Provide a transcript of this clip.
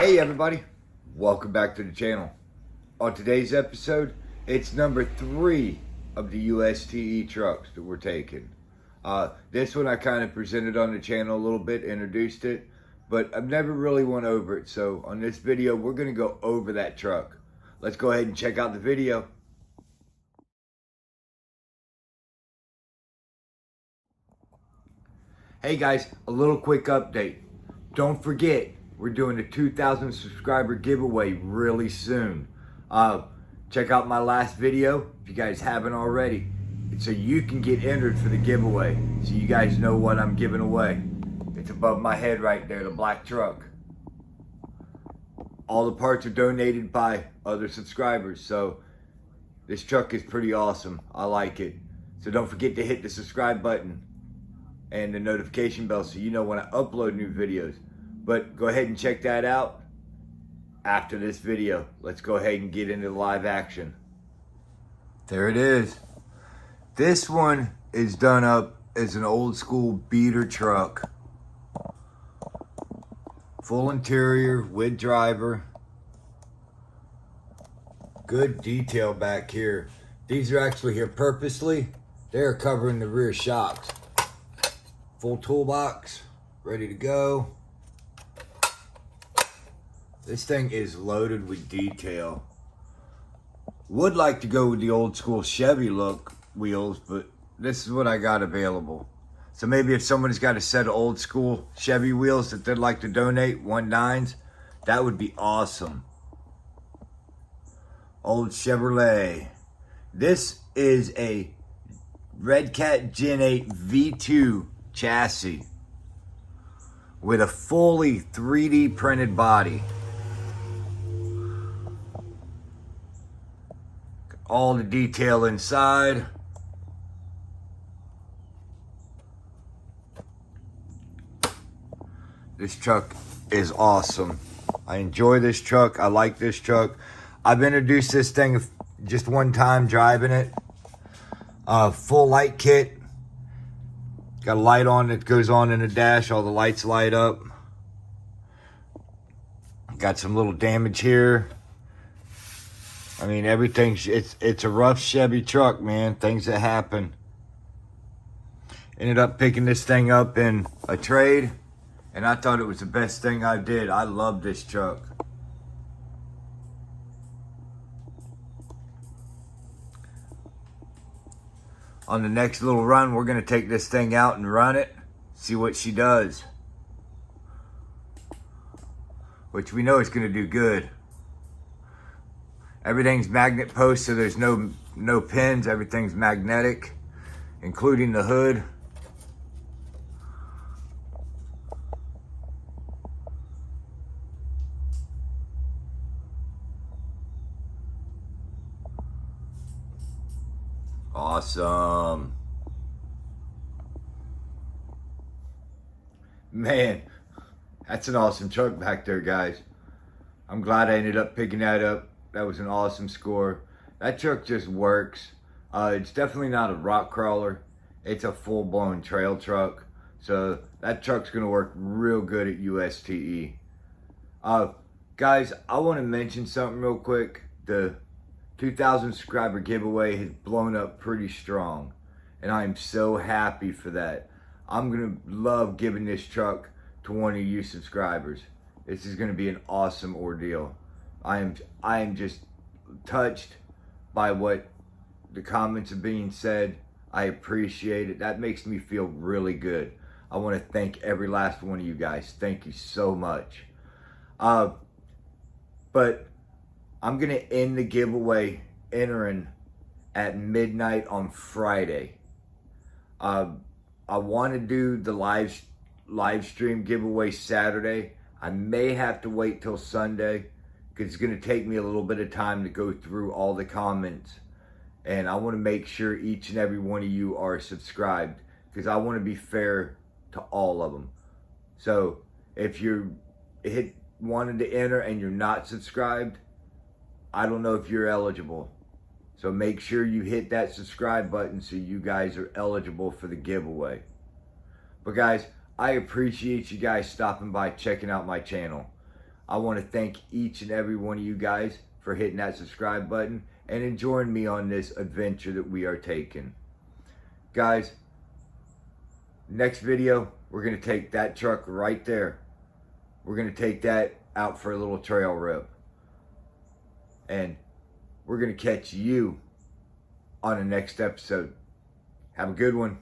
Hey everybody, welcome back to the channel. On today's episode, it's number 3 of the USTE trucks that we're taking. This one I kind of presented on the channel a little bit, introduced it, but I've never really went over it. So on this video, we're going to go over that truck. Let's go ahead and check out the video. Hey guys, a little quick update. Don't forget, we're doing a 2,000 subscriber giveaway really soon. Check out my last video if you guys haven't already, so you can get entered for the giveaway, so you guys know what I'm giving away. It's above my head right there, the black truck. All the parts are donated by other subscribers, so this truck is pretty awesome. I like it. So don't forget to hit the subscribe button and the notification bell so you know when I upload new videos. But go ahead and check that out after this video. Let's go ahead and get into live action. There it is. This one is done up as an old school beater truck. Full interior with driver. Good detail back here. These are actually here purposely. They're covering the rear shocks. Full toolbox, ready to go. This thing is loaded with detail. Would like to go with the old school Chevy look wheels, but this is what I got available. So maybe if somebody's got a set of old school Chevy wheels that they'd like to donate, 1.9s, that would be awesome. Old Chevrolet. This is a Redcat Gen 8 V2 chassis with a fully 3D printed body. All the detail inside. This truck is awesome. I enjoy this truck. I like this truck. I've introduced this thing just one time driving it. Full light kit. Got a light on that goes on in the dash. All the lights light up. Got some little damage here. I mean, everything's, it's a rough Chevy truck, man. Things that happen. Ended up picking this thing up in a trade, and I thought it was the best thing I did. I love this truck. On the next little run, we're going to take this thing out and run it, see what she does. Which we know it's going to do good. Everything's magnet post, so there's no pins. Everything's magnetic, including the hood. Awesome. Man, that's an awesome truck back there, guys. I'm glad I ended up picking that up. That was an awesome score. That truck just works. It's definitely not a rock crawler. It's a full-blown trail truck. So that truck's gonna work real good at USTE. Guys, I want to mention something real quick. The 2,000 subscriber giveaway has blown up pretty strong, and I'm so happy for that. I'm gonna love giving this truck to one of you subscribers. This is gonna be an awesome ordeal. I am just touched by what the comments are being said. I appreciate it. That makes me feel really good. I want to thank every last one of you guys. Thank you so much. But I'm going to end the giveaway entering at midnight on Friday. I want to do the live stream giveaway Saturday. I may have to wait till Sunday, because it's going to take me a little bit of time to go through all the comments. And I want to make sure each and every one of you are subscribed, because I want to be fair to all of them. So if you're wanting to enter and you're not subscribed, I don't know if you're eligible. So make sure you hit that subscribe button so you guys are eligible for the giveaway. But guys, I appreciate you guys stopping by, checking out my channel. I want to thank each and every one of you guys for hitting that subscribe button and joining me on this adventure that we are taking. Guys, next video, we're going to take that truck right there. We're going to take that out for a little trail rip. And we're going to catch you on the next episode. Have a good one.